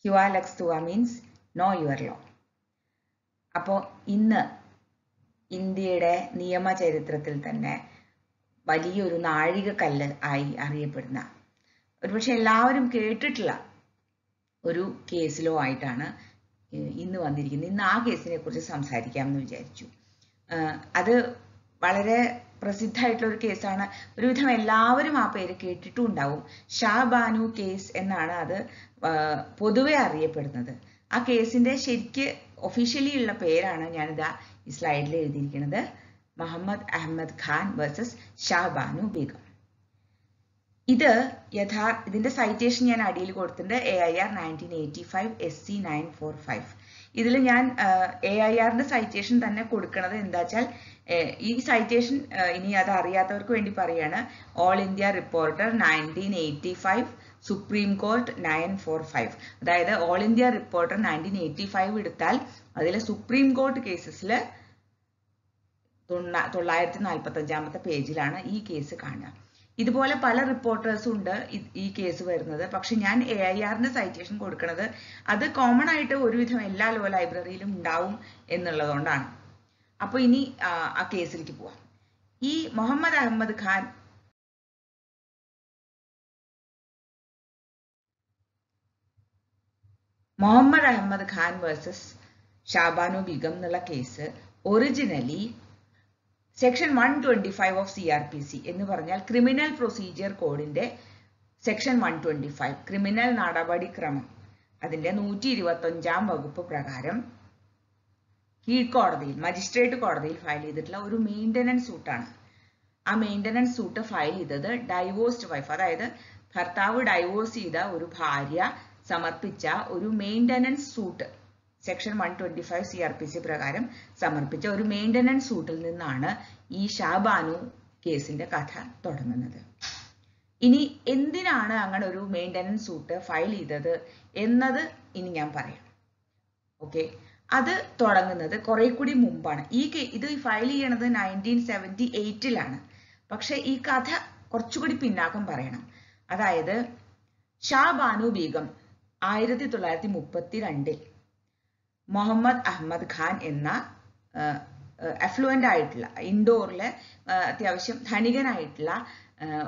Quia lex tua means know your law. അപ്പോൾ ഇന്ന് ഇന്ത്യയുടെ നിയമചരിത്രത്തിൽ തന്നെ വലിയൊരു നാഴികക്കല്ല് ആയി അറിയപ്പെടുന്ന ഒരുപക്ഷെ എല്ലാവരും കേട്ടിട്ടുള്ള ഒരു കേസ് ലോ ആയിട്ടാണ് ഇന്ന് വന്നിരിക്കുന്നത്. ഇന്ന് ആ കേസിനെ കുറിച്ച് സംസാരിക്കാമെന്ന് വിചാരിച്ചു. അത് വളരെ പ്രസിദ്ധമായിട്ടുള്ള ഒരു കേസാണ്. ഒരുവിധം എല്ലാവരും ആ പേര് കേട്ടിട്ടും ഉണ്ടാവും. ഷാ ബാനു കേസ് എന്നാണ് അത് പൊതുവെ അറിയപ്പെടുന്നത്. ആ കേസിന്റെ ശരിക്ക് ഒഫീഷ്യലി ഉള്ള പേരാണ് ഞാനിതാ ഈ സ്ലൈഡിൽ എഴുതിയിരിക്കുന്നത്. മുഹമ്മദ് അഹമ്മദ് ഖാൻ വേഴ്സസ് ഷാ ബാനു ബീഗം. ഇതിന്റെ സൈറ്റേഷൻ ഞാൻ അടിയിൽ കൊടുത്തിട്ടുണ്ട്. AIR 1985 SC 945. ഇതിൽ ഞാൻ AIRന്റെ സൈറ്റേഷൻ തന്നെ കൊടുക്കുന്നത് എന്താ വെച്ചാൽ ഈ സൈറ്റേഷൻ ഇനി അത് അറിയാത്തവർക്ക് വേണ്ടി പറയാണ്. All India reporter 1985 supreme court 945. അതായത് ഓൾ ഇന്ത്യ റിപ്പോർട്ടർ 1985 എടുത്താൽ അതിലെ സുപ്രീം കോർട്ട് കേസസിൽ 945 പേജിലാണ് ഈ കേസ് കാണുക. ഇതുപോലെ പല റിപ്പോർട്ടേഴ്സും ഉണ്ട് ഈ കേസ് വരുന്നത്. പക്ഷെ ഞാൻ AIRന്റെ സൈറ്റേഷൻ കൊടുക്കുന്നത് അത് കോമൺ ആയിട്ട് ഒരുവിധം എല്ലാ ലോ ലൈബ്രറിയിലും ഉണ്ടാവും എന്നുള്ളതുകൊണ്ടാണ്. അപ്പൊ ഇനി ആ കേസിലേക്ക് പോവാം. ഈ മുഹമ്മദ് അഹമ്മദ് ഖാൻ വേഴ്സസ് ഷാ ബാനു ബീഗം എന്നുള്ള case originally section 125 of CRPC എന്ന് പറഞ്ഞാൽ ക്രിമിനൽ പ്രൊസീജിയർ കോഡിന്റെ സെക്ഷൻ 125 ക്രിമിനൽ നടപടിക്രമം അതിന്റെ 125 വകുപ്പ് പ്രകാരം കീഴ്ക്കോടതിയിൽ മജിസ്ട്രേറ്റ് കോടതിയിൽ ഫയൽ ചെയ്തിട്ടുള്ള ഒരു മെയിൻ്റനൻസ് സൂട്ടാണ്. ആ മെയിൻ്റനൻസ് സൂട്ട് ഫയൽ ചെയ്തത് ഡൈവോഴ്സ്ഡ് വൈഫ്, അതായത് ഭർത്താവ് ഡൈവോഴ്സ് ചെയ്ത ഒരു ഭാര്യ സമർപ്പിച്ച ഒരു മെയിൻ്റനൻസ് സൂട്ട് സെക്ഷൻ 125 CRPC പ്രകാരം സമർപ്പിച്ച ഒരു മെയിൻ്റനൻസ് സൂട്ടിൽ നിന്നാണ് ഈ ഷാ ബാനു കേസിന്റെ കഥ തുടങ്ങുന്നത്. ഇനി എന്തിനാണ് അങ്ങനെ ഒരു മെയിൻ്റനൻസ് സൂട്ട് ഫയൽ ചെയ്തത് എന്നത് ഇനി ഞാൻ പറയാം. ഓക്കെ, അത് തുടങ്ങുന്നത് കുറെ കൂടി മുമ്പാണ്. ഇത് ഫയൽ ചെയ്യണത് 1978 പക്ഷെ ഈ കഥ കുറച്ചുകൂടി പിന്നാക്കം പറയണം. അതായത് ഷാ ബാനു ബീഗം 1932 മുഹമ്മദ് അഹമ്മദ് ഖാൻ എന്ന അഫ്ലുവൻ്റ് ആയിട്ടുള്ള ഇൻഡോറിലെ അത്യാവശ്യം ധനികനായിട്ടുള്ള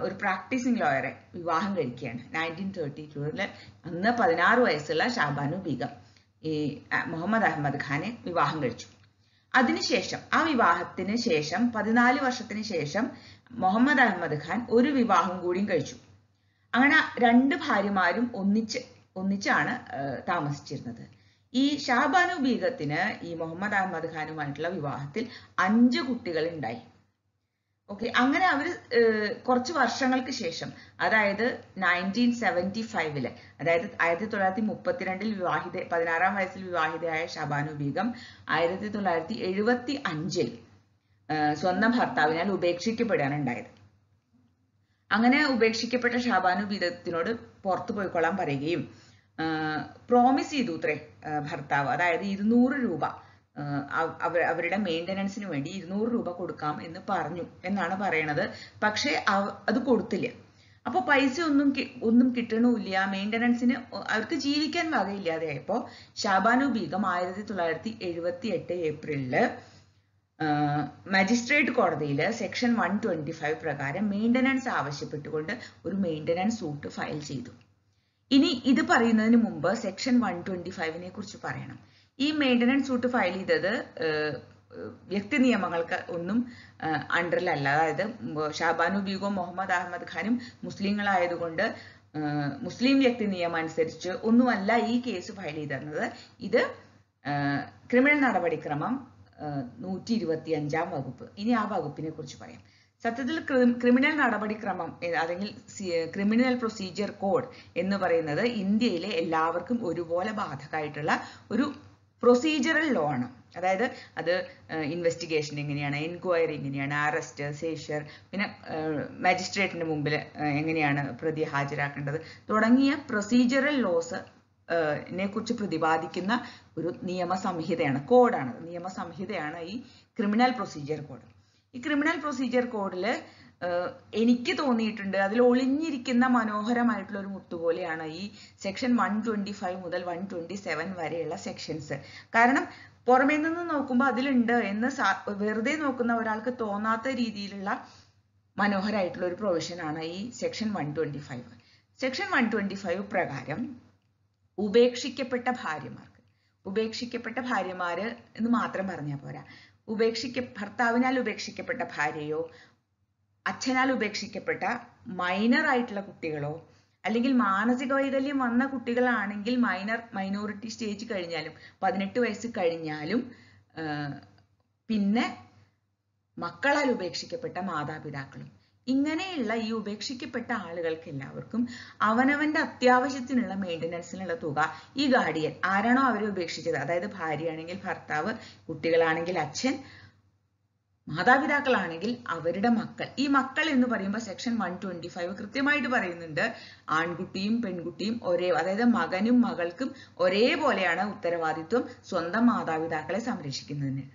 ഒരു പ്രാക്ടീസിങ് ലോയറെ വിവാഹം കഴിക്കുകയാണ്. 1932 അന്ന് 16 വയസ്സുള്ള ഷാ ബാനു ബീഗം ഈ മുഹമ്മദ് അഹമ്മദ് ഖാനെ വിവാഹം കഴിച്ചു. അതിനുശേഷം ആ വിവാഹത്തിന് ശേഷം 14 വർഷത്തിന് ശേഷം മുഹമ്മദ് അഹമ്മദ് ഖാൻ ഒരു വിവാഹം കൂടിയും കഴിച്ചു. അങ്ങനെ 2 ഭാര്യമാരും ഒന്നിച്ചാണ് താമസിച്ചിരുന്നത്. ഈ ഷാ ബാനു ബീഗത്തിന് ഈ മുഹമ്മദ് അഹമ്മദ് ഖാനുമായിട്ടുള്ള വിവാഹത്തിൽ 5 കുട്ടികൾ ഉണ്ടായി. ഓക്കെ, അങ്ങനെ അവർ കുറച്ച് വർഷങ്ങൾക്ക് ശേഷം, അതായത് 1975 അതായത് 1932 16-ാം വയസ്സിൽ വിവാഹിതയായ ഷാ ബാനു ബീഗം 1975 സ്വന്തം ഭർത്താവിനാൽ ഉപേക്ഷിക്കപ്പെടുകയാണ് ഉണ്ടായത്. അങ്ങനെ ഉപേക്ഷിക്കപ്പെട്ട ഷാ ബാനു ബീഗത്തിനോട് പുറത്തു പോയിക്കൊള്ളാൻ പറയുകയും പ്രോമിസ് ചെയ്തു ഭർത്താവ്, അതായത് 200 രൂപ അവരുടെ മെയിൻ്റനൻസിന് വേണ്ടി 200 രൂപ കൊടുക്കാം എന്ന് പറഞ്ഞു എന്നാണ് പറയണത്. പക്ഷെ അത് കൊടുത്തില്ല. അപ്പൊ പൈസ ഒന്നും കിട്ടണില്ല, മെയിൻ്റനൻസിന് അവർക്ക് ജീവിക്കാൻ വകയില്ലാതെയായപ്പോ ഷാ ബാനു ബീഗം 1978 ഏപ്രിലില് മജിസ്ട്രേറ്റ് കോടതിയിൽ സെക്ഷൻ 125 പ്രകാരം മെയിൻ്റനൻസ് ആവശ്യപ്പെട്ടുകൊണ്ട് ഒരു മെയിൻ്റനൻസ് സൂട്ട് ഫയൽ ചെയ്തു. ഇനി ഇത് പറയുന്നതിന് മുമ്പ് സെക്ഷൻ 125 കുറിച്ച് പറയണം. ഈ മെയിൻ്റനൻസ് സൂട്ട് ഫയൽ ചെയ്തത് വ്യക്തി നിയമങ്ങൾക്ക് ഒന്നും അണ്ടറിലല്ല. അതായത് ഷാ ബാനു ബീഗവും മുഹമ്മദ് അഹമ്മദ് ഖാനും മുസ്ലിങ്ങളായതുകൊണ്ട് മുസ്ലിം വ്യക്തി നിയമം അനുസരിച്ച് ഒന്നുമല്ല ഈ കേസ് ഫയൽ ചെയ്തിരുന്നത്. ഇത് ക്രിമിനൽ നടപടിക്രമം 125 വകുപ്പ്. ഇനി ആ വകുപ്പിനെ കുറിച്ച് പറയാം. സത്യത്തിൽ ക്രിമിനൽ നടപടിക്രമം അല്ലെങ്കിൽ ക്രിമിനൽ പ്രൊസീജിയർ കോഡ് എന്ന് പറയുന്നത് ഇന്ത്യയിലെ എല്ലാവർക്കും ഒരുപോലെ ബാധകമായിട്ടുള്ള ഒരു പ്രൊസീജിയറൽ ലോ ആണ്. അതായത് അത് ഇൻവെസ്റ്റിഗേഷൻ എങ്ങനെയാണ്, എൻക്വയറി എങ്ങനെയാണ്, അറസ്റ്റ്, സീഷർ, പിന്നെ മജിസ്ട്രേറ്റിന്റെ മുമ്പിൽ എങ്ങനെയാണ് പ്രതി ഹാജരാക്കേണ്ടത് തുടങ്ങിയ പ്രൊസീജിയറൽ ലോസ് കുറിച്ച് പ്രതിപാദിക്കുന്ന ഒരു നിയമസംഹിതയാണ്, കോഡാണ്, നിയമസംഹിതയാണ് ഈ ക്രിമിനൽ പ്രൊസീജിയർ കോഡ്. ഈ ക്രിമിനൽ പ്രൊസീജിയർ കോഡിൽ എനിക്ക് തോന്നിയിട്ടുണ്ട് അതിൽ ഒളിഞ്ഞിരിക്കുന്ന മനോഹരമായിട്ടുള്ള ഒരു മുത്തുപോലെയാണ് ഈ സെക്ഷൻ 125 മുതൽ 127 വരെയുള്ള സെക്ഷൻസ്. കാരണം പുറമേ നിന്ന് നോക്കുമ്പോൾ അതിലുണ്ട് എന്ന് വെറുതെ നോക്കുന്ന ഒരാൾക്ക് തോന്നാത്ത രീതിയിലുള്ള മനോഹരമായിട്ടുള്ള ഒരു പ്രൊവിഷനാണ് ഈ സെക്ഷൻ 125. സെക്ഷൻ 125 പ്രകാരം ഉപേക്ഷിക്കപ്പെട്ട ഭാര്യമാര് എന്ന് മാത്രം പറഞ്ഞാൽ പോരാ. ഭർത്താവിനാൽ ഉപേക്ഷിക്കപ്പെട്ട ഭാര്യയോ അച്ഛനാൽ ഉപേക്ഷിക്കപ്പെട്ട മൈനർ ആയിട്ടുള്ള കുട്ടികളോ അല്ലെങ്കിൽ മാനസിക വൈകല്യം വന്ന കുട്ടികളാണെങ്കിൽ മൈനോറിറ്റി സ്റ്റേജ് കഴിഞ്ഞാലും 18 വയസ്സ് കഴിഞ്ഞാലും പിന്നെ മക്കളാൽ ഉപേക്ഷിക്കപ്പെട്ട മാതാപിതാക്കളും ഇങ്ങനെയുള്ള ഈ ഉപേക്ഷിക്കപ്പെട്ട ആളുകൾക്ക് എല്ലാവർക്കും അവനവന്റെ അത്യാവശ്യത്തിനുള്ള മെയിൻ്റനൻസിനുള്ള തുക ഈ ഗാർഡിയൻ ആരാണോ അവരെ ഉപേക്ഷിച്ചത്, അതായത് ഭാര്യയാണെങ്കിൽ ഭർത്താവ്, കുട്ടികളാണെങ്കിൽ അച്ഛൻ, മാതാപിതാക്കളാണെങ്കിൽ അവരുടെ മക്കൾ. ഈ മക്കൾ എന്ന് പറയുമ്പോൾ സെക്ഷൻ 125 കൃത്യമായിട്ട് പറയുന്നുണ്ട് ആൺകുട്ടിയും പെൺകുട്ടിയും അതായത് മകനും മകൾക്കും ഒരേപോലെയാണ് ഉത്തരവാദിത്വം സ്വന്തം മാതാപിതാക്കളെ സംരക്ഷിക്കുന്നതിന്.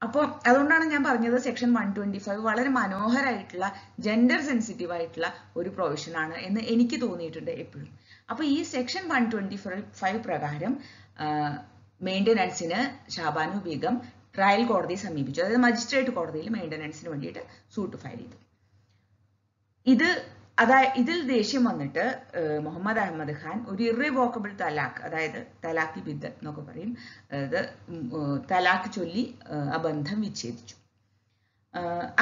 അപ്പോൾ അതുകൊണ്ടാണ് ഞാൻ പറഞ്ഞത് സെക്ഷൻ 125 വളരെ മനോഹരമായിട്ടുള്ള ജെൻഡർ സെൻസിറ്റീവ് ആയിട്ടുള്ള ഒരു പ്രൊവിഷൻ ആണ് എന്ന് എനിക്ക് തോന്നിയിട്ടുണ്ട് എപ്പോഴും. അപ്പൊ ഈ സെക്ഷൻ 125 പ്രകാരം മെയിൻ്റനൻസിന് ഷാബാനു ബീഗം ട്രയൽ കോടതിയെ സമീപിച്ചു. അതായത് മജിസ്ട്രേറ്റ് കോടതിയിൽ മെയിൻ്റനൻസിന് വേണ്ടിയിട്ട് സൂട്ട് ഫയൽ ചെയ്തു. ഇതിൽ ദേഷ്യം വന്നിട്ട് മുഹമ്മദ് അഹമ്മദ് ഖാൻ ഒരു ഇറേവോക്കബിൾ തലാഖ്, അതായത് തലാഖി ബിദ്ദത്ത് എന്നൊക്കെ പറയും, അതായത് തലാഖ് ചൊല്ലി ആ ബന്ധം വിച്ഛേദിച്ചു.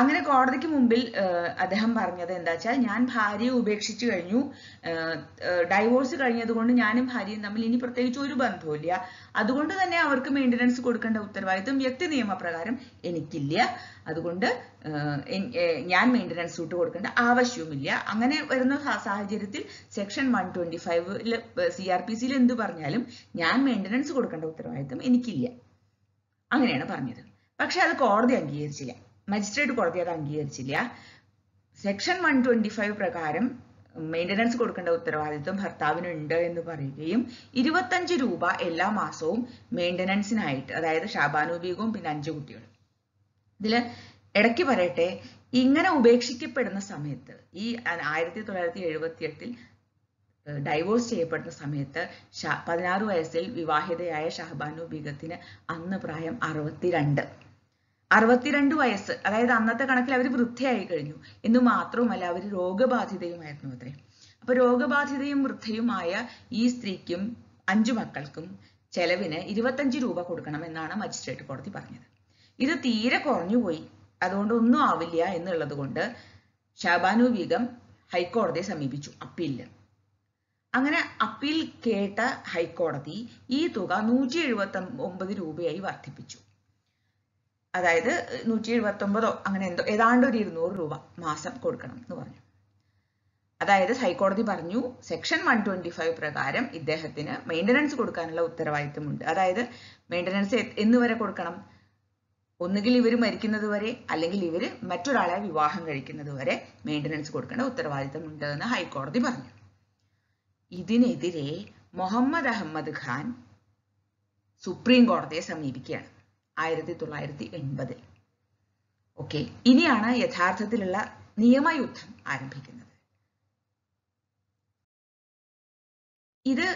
അങ്ങനെ കോടതിക്ക് മുമ്പിൽ അദ്ദേഹം പറഞ്ഞത് എന്താ വെച്ചാൽ, ഞാൻ ഭാര്യയെ ഉപേക്ഷിച്ചു കഴിഞ്ഞു, ഡൈവോഴ്സ് കഴിഞ്ഞതുകൊണ്ട് ഞാനും ഭാര്യയും തമ്മിൽ ഇനി പ്രത്യേകിച്ച് ഒരു ബന്ധവുമില്ല, അതുകൊണ്ട് തന്നെ അവർക്ക് മെയിൻ്റനൻസ് കൊടുക്കേണ്ട ഉത്തരവാദിത്വം വ്യക്തി നിയമപ്രകാരം എനിക്കില്ല, അതുകൊണ്ട് ഞാൻ മെയിൻ്റനൻസ് സൂട്ട് കൊടുക്കേണ്ട ആവശ്യവുമില്ല. അങ്ങനെ വരുന്ന സാഹചര്യത്തിൽ സെക്ഷൻ 125 CRPC എന്ത് പറഞ്ഞാലും ഞാൻ മെയിൻ്റനൻസ് കൊടുക്കേണ്ട ഉത്തരവാദിത്വം എനിക്കില്ല, അങ്ങനെയാണ് പറഞ്ഞത്. പക്ഷെ അത് കോടതി അംഗീകരിച്ചില്ല, മജിസ്ട്രേറ്റ് കോടതി അത് അംഗീകരിച്ചില്ല. സെക്ഷൻ 125 പ്രകാരം മെയിൻ്റനൻസ് കൊടുക്കേണ്ട ഉത്തരവാദിത്വം ഭർത്താവിനുണ്ട് എന്ന് പറയുകയും 25 രൂപ എല്ലാ മാസവും മെയിൻ്റനൻസിനായിട്ട്, അതായത് ഷാബാനു ബീഗവും പിന്നെ 5 കുട്ടികളും. ഇതില് ഇടയ്ക്ക് പറയട്ടെ, ഇങ്ങനെ ഉപേക്ഷിക്കപ്പെടുന്ന സമയത്ത് ഈ 1978 ഡൈവോഴ്സ് ചെയ്യപ്പെടുന്ന സമയത്ത് 16 വയസ്സിൽ വിവാഹിതയായ ഷഹബാനു ബീഗത്തിന് അന്ന് പ്രായം 62 വയസ്സ്, അതായത് അന്നത്തെ കണക്കിൽ അവർ വൃദ്ധയായി കഴിഞ്ഞു എന്ന് മാത്രവുമല്ല അവർ രോഗബാധിതയുമായിരുന്നു അത്രേ. അപ്പൊ രോഗബാധിതയും വൃദ്ധയുമായ ഈ സ്ത്രീക്കും 5 മക്കൾക്കും ചെലവിന് 25 രൂപ കൊടുക്കണം എന്നാണ് മജിസ്ട്രേറ്റ് കോടതി പറഞ്ഞത്. ഇത് തീരെ കുറഞ്ഞുപോയി, അതുകൊണ്ട് ഒന്നും ആവില്ല എന്നുള്ളത് കൊണ്ട് ഷാബാനു ബീഗം ഹൈക്കോടതിയെ സമീപിച്ചു അപ്പീലില്. അങ്ങനെ അപ്പീൽ കേട്ട ഹൈക്കോടതി ഈ തുക 179 രൂപയായി വർദ്ധിപ്പിച്ചു. അതായത് 179 അങ്ങനെ എന്തോ ഏതാണ്ട് ഒരു 200 രൂപ മാസം കൊടുക്കണം എന്ന് പറഞ്ഞു. അതായത് ഹൈക്കോടതി പറഞ്ഞു സെക്ഷൻ 125 പ്രകാരം ഇദ്ദേഹത്തിന് മെയിൻ്റനൻസ് കൊടുക്കാനുള്ള ഉത്തരവാദിത്വമുണ്ട്. അതായത് മെയിൻ്റനൻസ് എന്ന് വരെ കൊടുക്കണം, ഒന്നുകിൽ ഇവർ മരിക്കുന്നത് വരെ അല്ലെങ്കിൽ ഇവർ മറ്റൊരാളെ വിവാഹം കഴിക്കുന്നത് വരെ മെയിൻ്റനൻസ് കൊടുക്കേണ്ട ഉത്തരവാദിത്വമുണ്ട് എന്ന് ഹൈക്കോടതി പറഞ്ഞു. ഇതിനെതിരെ മുഹമ്മദ് അഹമ്മദ് ഖാൻ സുപ്രീം കോടതിയെ സമീപിക്കുകയാണ് 1980. ഓക്കെ, ഇനിയാണ് യഥാർത്ഥത്തിലുള്ള നിയമയുദ്ധം ആരംഭിക്കുന്നത്. ഇത്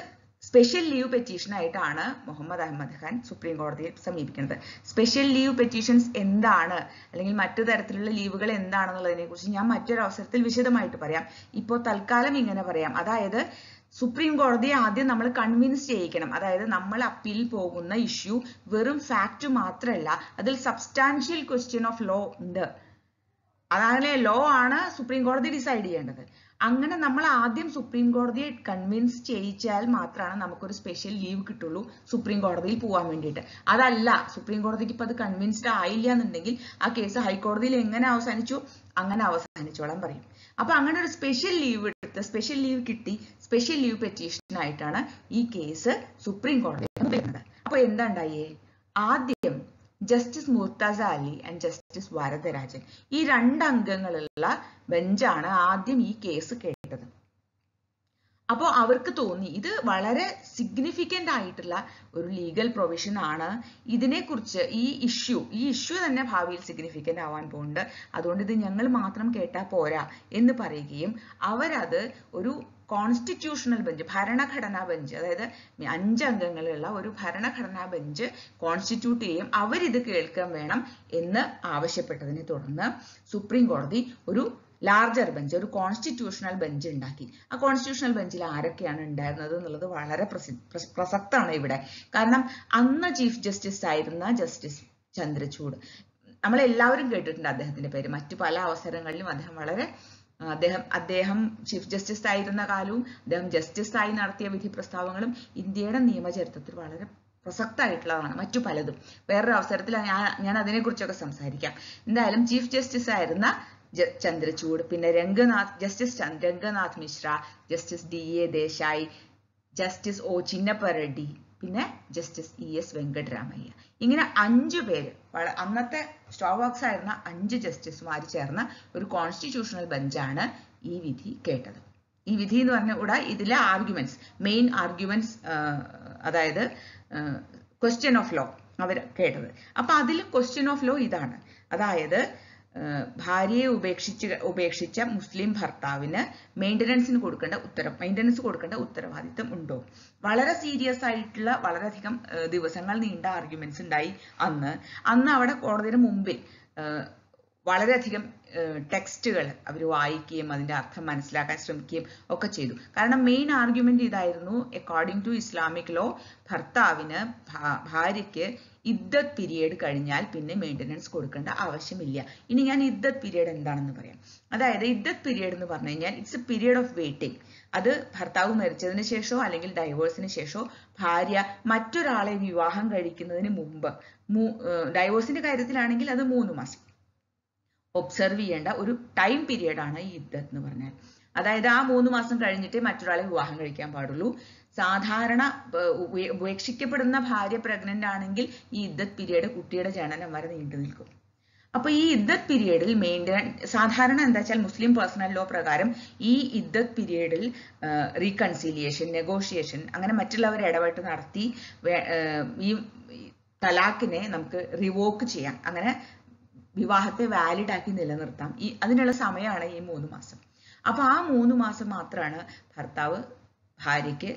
സ്പെഷ്യൽ ലീവ് പെറ്റീഷൻ ആയിട്ടാണ് മുഹമ്മദ് അഹമ്മദ് ഖാൻ സുപ്രീം കോടതിയെ സമീപിക്കുന്നത്. സ്പെഷ്യൽ ലീവ് പെറ്റീഷൻസ് എന്താണ്, അല്ലെങ്കിൽ മറ്റു തരത്തിലുള്ള ലീവുകൾ എന്താണെന്നുള്ളതിനെ കുറിച്ച് ഞാൻ മറ്റൊരു അവസരത്തിൽ വിശദമായിട്ട് പറയാം. ഇപ്പോൾ തൽക്കാലം ഇങ്ങനെ പറയാം. അതായത് സുപ്രീം കോടതിയെ ആദ്യം നമ്മൾ കൺവിൻസ് ചെയ്യിക്കണം. അതായത് നമ്മൾ അപ്പീൽ പോകുന്ന ഇഷ്യൂ വെറും ഫാക്ട് മാത്രമല്ല, അതിൽ സബ്സ്റ്റാൻഷ്യൽ ക്വസ്റ്റ്യൻ ഓഫ് ലോ ഉണ്ട്. അതാണ് ലോ ആണ് സുപ്രീം കോടതി ഡിസൈഡ് ചെയ്യേണ്ടത്. അങ്ങനെ നമ്മൾ ആദ്യം സുപ്രീം കോടതിയെ കൺവിൻസ് ചെയ്യിച്ചാൽ മാത്രമാണ് നമുക്കൊരു സ്പെഷ്യൽ ലീവ് കിട്ടുള്ളൂ സുപ്രീം കോടതിയിൽ പോകാൻ വേണ്ടിയിട്ട്. അതല്ല, സുപ്രീം കോടതിക്ക് ഇപ്പൊ അത് കൺവിൻസ്ഡ് ആയില്ല എന്നുണ്ടെങ്കിൽ ആ കേസ് ഹൈക്കോടതിയിൽ എങ്ങനെ അവസാനിച്ചു അങ്ങനെ അവസാനിച്ചോളാൻ പറയും. അപ്പൊ അങ്ങനെ ഒരു സ്പെഷ്യൽ ലീവ് എടുത്ത് സ്പെഷ്യൽ ലീവ് കിട്ടി സ്പെഷ്യൽ ലീവ് പെറ്റീഷൻ ആയിട്ടാണ് ഈ കേസ് സുപ്രീം കോടതിയിൽ വരുന്നത്. അപ്പൊ എന്താ ഉണ്ടായേ? ആദ്യം justice Murtaza Ali and justice Varadarajan, ഈ 2 അംഗങ്ങളുള്ള ബെഞ്ചാണ് ആദ്യം ഈ കേസ് കേട്ടത്. അപ്പോൾ അവർക്ക് തോന്നി ഇത് വളരെ സിഗ്നിഫിക്കൻ്റ് ആയിട്ടുള്ള ഒരു ലീഗൽ പ്രൊവിഷൻ ആണ്. ഇതിനെക്കുറിച്ച് ഈ ഇഷ്യൂ തന്നെ ഭാവിയിൽ സിഗ്നിഫിക്കൻ്റ് ആവാൻ പോകുന്നുണ്ട്. അതുകൊണ്ട് ഇത് ഞങ്ങൾ മാത്രം കേട്ടാൽ പോരാ എന്ന് പറയുകയും അവരത് ഒരു കോൺസ്റ്റിറ്റ്യൂഷണൽ ബെഞ്ച്, ഭരണഘടനാ ബെഞ്ച്, അതായത് 5 അംഗങ്ങളുള്ള ഒരു ഭരണഘടനാ ബെഞ്ച് കോൺസ്റ്റിറ്റ്യൂട്ട് ചെയ്യും, അവരിത് കേൾക്കാൻ വേണം എന്ന് ആവശ്യപ്പെട്ടതിനെ തുടർന്ന് സുപ്രീം കോടതി ഒരു ലാർജർ ബെഞ്ച്, ഒരു കോൺസ്റ്റിറ്റ്യൂഷണൽ ബെഞ്ച് ഉണ്ടാക്കി. ആ കോൺസ്റ്റിറ്റ്യൂഷണൽ ബെഞ്ചിൽ ആരൊക്കെയാണ് ഉണ്ടായിരുന്നത് എന്നുള്ളത് വളരെ പ്രസക്തമാണ് ഇവിടെ. കാരണം അന്ന് ചീഫ് ജസ്റ്റിസ് ആയിരുന്ന ജസ്റ്റിസ് ചന്ദ്രചൂഡ്, നമ്മളെല്ലാവരും കേട്ടിട്ടുണ്ട് അദ്ദേഹത്തിന്റെ പേര്. മറ്റു പല അവസരങ്ങളിലും അദ്ദേഹം ചീഫ് ജസ്റ്റിസ് ആയിരുന്ന കാലവും അദ്ദേഹം ജസ്റ്റിസ് ആയി നടത്തിയ വിധി പ്രസ്താവങ്ങളും ഇന്ത്യയുടെ നിയമചരിത്രത്തിൽ വളരെ പ്രസക്തമായിട്ടുള്ളതാണ്. മറ്റു പലതും വേറൊരു അവസരത്തിൽ ഞാൻ അതിനെക്കുറിച്ചൊക്കെ സംസാരിക്കാം. എന്തായാലും ചീഫ് ജസ്റ്റിസ് ആയിരുന്ന ചന്ദ്രചൂഡ്, പിന്നെ justice Ranganath Mishra, justice DA Desai, justice O Chinnappa Reddy, പിന്നെ ജസ്റ്റിസ് ES വെങ്കട്ടരാമയ്യ, ഇങ്ങനെ 5 പേര്, അന്നത്തെ സ്ട്രോബോക്സ് ആയിരുന്ന 5 ജസ്റ്റിസുമാർ ചേർന്ന ഒരു കോൺസ്റ്റിറ്റ്യൂഷണൽ ബെഞ്ചാണ് ഈ വിധി കേട്ടത്. ഈ വിധി എന്ന് പറഞ്ഞ കൂടെ ഇതിലെ മെയിൻ ആർഗ്യുമെന്റ്സ്, അതായത് ക്വസ്റ്റ്യൻ ഓഫ് ലോ അവർ കേട്ടത്. അപ്പൊ അതിൽ ക്വസ്റ്റ്യൻ ഓഫ് ലോ ഇതാണ്, അതായത് ഭാര്യയെ ഉപേക്ഷിച്ച മുസ്ലിം ഭർത്താവിന് മെയിൻ്റനൻസ് കൊടുക്കേണ്ട ഉത്തരവാദിത്തം ഉണ്ടോ? വളരെ സീരിയസ് ആയിട്ടുള്ള വളരെയധികം ദിവസങ്ങൾ നീണ്ട ആർഗ്യുമെന്റ്സ് ഉണ്ടായി അന്ന് അവിടെ കോടതിയുടെ മുമ്പിൽ വളരെയധികം ടെക്സ്റ്റുകൾ അവർ വായിക്കുകയും അതിന്റെ അർത്ഥം മനസ്സിലാക്കാൻ ശ്രമിക്കുകയും ഒക്കെ ചെയ്തു. കാരണം മെയിൻ ആർഗ്യുമെന്റ് ഇതായിരുന്നു, അക്കോർഡിംഗ് ടു ഇസ്ലാമിക് ലോ ഭർത്താവിന് ഭാര്യയ്ക്ക് ഇദ്ദത്ത് പീരിയഡ് കഴിഞ്ഞാൽ പിന്നെ മെയിൻ്റനൻസ് കൊടുക്കേണ്ട ആവശ്യമില്ല. ഇനി ഞാൻ ഇദ്ദത്ത് പീരിയഡ് എന്താണെന്ന് പറയാം. അതായത് ഇദ്ദത്ത് പീരിയഡ് എന്ന് പറഞ്ഞു കഴിഞ്ഞാൽ it's A period of waiting. അത് ഭർത്താവ് മരിച്ചതിന് ശേഷമോ അല്ലെങ്കിൽ ഡൈവോഴ്സിന് ശേഷമോ ഭാര്യ മറ്റൊരാളെ വിവാഹം കഴിക്കുന്നതിന് മുമ്പ്, ഡൈവോഴ്സിന്റെ കാര്യത്തിലാണെങ്കിൽ അത് 3 മാസം ഒബ്സർവ് ചെയ്യേണ്ട ഒരു ടൈം പീരിയഡ് ആണ് ഈ ഇദ്ദത്ത് എന്ന് പറഞ്ഞാൽ. അതായത് ആ 3 മാസം കഴിഞ്ഞിട്ടേ മറ്റൊരാളെ വിവാഹം കഴിക്കാൻ പാടുള്ളൂ. സാധാരണ ഉപേക്ഷിക്കപ്പെടുന്ന ഭാര്യ പ്രഗ്നന്റ് ആണെങ്കിൽ ഈ ഇദ്ദത്ത് പീരിയഡ് കുട്ടിയുടെ ജനനം വരെ നീണ്ടു നിൽക്കും. അപ്പൊ ഈ ഇദ്ദത്ത് പീരിയഡിൽ സാധാരണ എന്താ വെച്ചാൽ മുസ്ലിം പേഴ്സണൽ ലോ പ്രകാരം ഈ ഇദ്ദത്ത് പീരിയഡിൽ റീകൺസീലിയേഷൻ, നെഗോഷിയേഷൻ, അങ്ങനെ മറ്റുള്ളവർ ഇടപെട്ട് നടത്തി ഈ തലാഖിനെ നമുക്ക് റിവോക്ക് ചെയ്യാം, അങ്ങനെ വിവാഹത്തെ വാലിഡ് ആക്കി നിലനിർത്താം. അതിനുള്ള സമയമാണ് ഈ 3 മാസം. അപ്പൊ ആ 3 മാസം മാത്രമാണ് ഭർത്താവ് ഭാര്യയ്ക്ക്